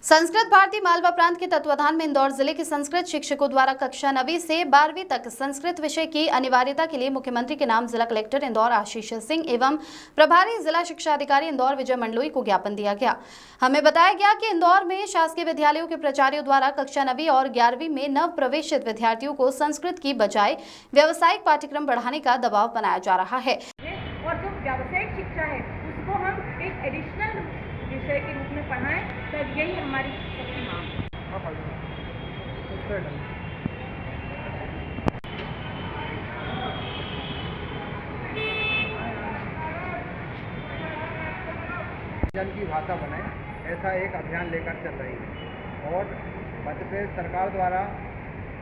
संस्कृत भारती मालवा प्रांत के तत्वाधान में इंदौर जिले के संस्कृत शिक्षकों द्वारा कक्षा 9वीं से 12वीं तक संस्कृत विषय की अनिवार्यता के लिए मुख्यमंत्री के नाम जिला कलेक्टर इंदौर आशीष सिंह एवं प्रभारी जिला शिक्षा अधिकारी इंदौर विजय मंडलोई को ज्ञापन दिया गया। हमें बताया गया कि इंदौर में शासकीय विद्यालयों के प्राचार्यों द्वारा कक्षा 9वीं और 11वीं में नव प्रवेशित विद्यार्थियों को संस्कृत की बजाय व्यावसायिक पाठ्यक्रम बढ़ाने का दबाव बनाया जा रहा है। और जो व्यावसायिक शिक्षा है उसको हम एक एडिशनल विषय के रूप में पढ़ाएं, तब यही हमारी सबकी मांग है। जन की भाषा बने, ऐसा एक अभियान लेकर चल रही है और मध्य प्रदेश सरकार द्वारा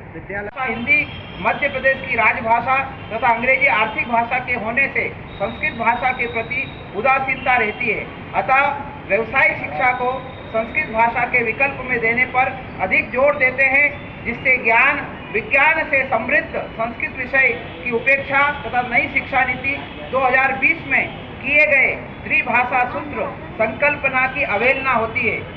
विद्यालय हिंदी मध्य प्रदेश की राजभाषा तथा अंग्रेजी आर्थिक भाषा के होने से संस्कृत भाषा के प्रति उदासीनता रहती है। अतः व्यावसायिक शिक्षा को संस्कृत भाषा के विकल्प में देने पर अधिक जोर देते हैं, जिससे ज्ञान विज्ञान से समृद्ध संस्कृत विषय की उपेक्षा तथा नई शिक्षा नीति 2020 में किए गए त्रिभाषा सूत्र संकल्पना की अवहेलना होती है।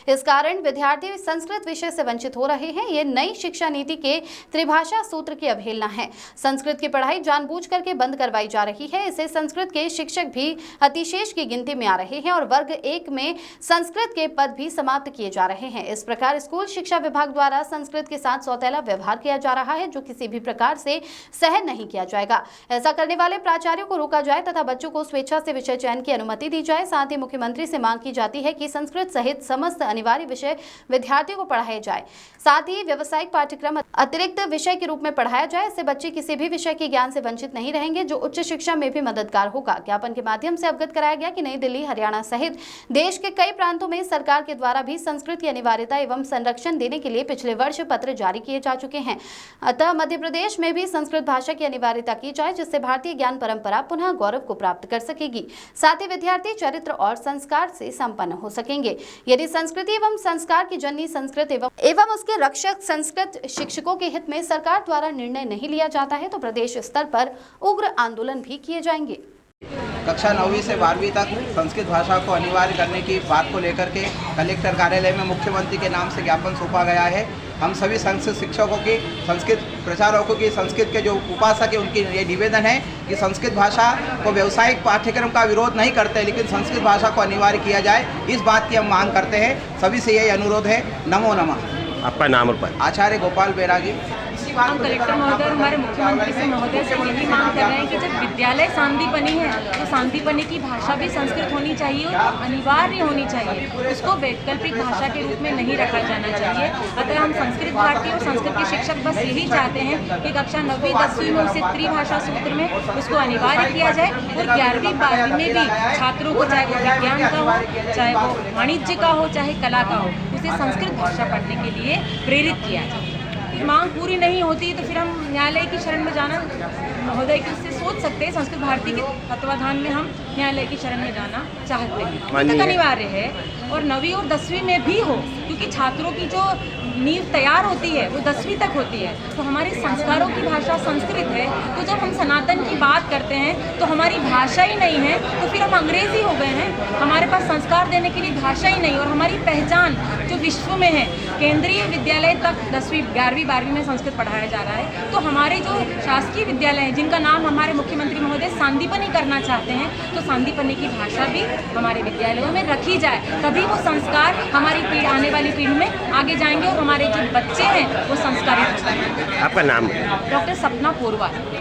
इस कारण विद्यार्थी संस्कृत विषय से वंचित हो रहे हैं। ये नई शिक्षा नीति के त्रिभाषा सूत्र की अवहेलना है। संस्कृत की पढ़ाई जानबूझ करके बंद करवाई जा रही है। इससे संस्कृत के शिक्षक भी अतिशेष की गिनती में आ रहे हैं और वर्ग 1 में संस्कृत के पद भी समाप्त किए जा रहे हैं। इस प्रकार स्कूल शिक्षा विभाग द्वारा संस्कृत के साथ सौतेला व्यवहार किया जा रहा है, जो किसी भी प्रकार से सहन नहीं किया जाएगा। ऐसा करने वाले प्राचार्यों को रोका जाए तथा बच्चों को स्वेच्छा से विषय चयन की अनुमति दी जाए। साथ ही मुख्यमंत्री से मांग की जाती है कि संस्कृत सहित समस्त अनिवार्य विषय विद्यार्थियों को पढ़ाए जाए। साथ ही व्यावसायिक पाठ्यक्रम अतिरिक्त विषय के रूप में पढ़ाया जाए। इससे बच्चे किसी भी विषय के ज्ञान से वंचित नहीं रहेंगे, जो उच्च शिक्षा में भी मददगार होगा। ज्ञापन के माध्यम से अवगत कराया गया कि नई दिल्ली, हरियाणा सहित देश के कई प्रांतों में सरकार के द्वारा भी संस्कृत की अनिवार्यता एवं संरक्षण देने के लिए पिछले वर्ष पत्र जारी किए जा चुके हैं। अतः मध्य प्रदेश में भी संस्कृत भाषा की अनिवार्यता की जाए, जिससे भारतीय ज्ञान परंपरा पुनः गौरव को प्राप्त कर सकेगी। साथ ही विद्यार्थी चरित्र और संस्कार से संपन्न हो सकेंगे। यदि संस्कृति एवं संस्कार की जननी संस्कृत एवं उसके रक्षक संस्कृत शिक्षकों के हित में सरकार द्वारा निर्णय नहीं लिया जाता है तो प्रदेश स्तर पर उग्र आंदोलन भी किए जाएंगे। कक्षा 9वीं से 12वीं तक संस्कृत भाषा को अनिवार्य करने की बात को लेकर के कलेक्टर कार्यालय में मुख्यमंत्री के नाम से ज्ञापन सौंपा गया है। हम सभी संस्कृत शिक्षकों की, संस्कृत प्रचारकों की, संस्कृत के जो उपासक है उनकी ये निवेदन है कि संस्कृत भाषा को व्यावसायिक पाठ्यक्रम का विरोध नहीं करते, लेकिन संस्कृत भाषा को अनिवार्य किया जाए, इस बात की हम मांग करते हैं। सभी से यही अनुरोध है। नमो नमः। आपका नाम और पद? आचार्य गोपाल बैरागी। हम कलेक्टर महोदय और हमारे मुख्यमंत्री से महोदय से यही मांग कर रहे हैं कि जब विद्यालय सांदीपनी है तो सांदीपनी की भाषा भी संस्कृत होनी चाहिए और अनिवार्य होनी चाहिए। उसको वैकल्पिक भाषा के रूप में नहीं रखा जाना चाहिए। अतः हम संस्कृत भारती और संस्कृत के शिक्षक बस यही चाहते हैं कि कक्षा 9वीं 10वीं में उसे त्रिभाषा सूत्र में उसको अनिवार्य किया जाए और 11वीं 12वीं में भी छात्रों को, चाहे वो विज्ञान का हो, चाहे वो वाणिज्य का हो, चाहे कला का हो, उसे संस्कृत भाषा पढ़ने के लिए प्रेरित किया जाए। मांग पूरी नहीं होती तो फिर हम न्यायालय की शरण में जाना महोदय की उससे सोच सकते हैं। संस्कृत भारती के तत्वाधान में हम न्यायालय की शरण में जाना चाहते हैं। तक अनिवार्य है और 9वीं और 10वीं में भी हो, क्योंकि छात्रों की जो नींव तैयार होती है वो 10वीं तक होती है। तो हमारे संस्कारों की भाषा संस्कृत है, तो जब हम सनातन की बात करते हैं तो हमारी भाषा ही नहीं है तो फिर हम अंग्रेजी हो गए हैं। हमारे पास संस्कार देने के लिए भाषा ही नहीं और हमारी पहचान जो विश्व में है, केंद्रीय विद्यालय तक 10वीं 11वीं 12वीं में संस्कृत पढ़ाया जा रहा है। तो हमारे जो शासकीय विद्यालय हैं, जिनका नाम हमारे मुख्यमंत्री महोदय सांदीपनी करना चाहते हैं, तो सांदीपनी की भाषा भी हमारे विद्यालयों में रखी जाए। तभी वो संस्कार हमारी आने वाली पीढ़ी में आगे जाएंगे और हमारे जो बच्चे हैं वो संस्कारित होंगे। आपका नाम? डॉक्टर सपना पोरवाल।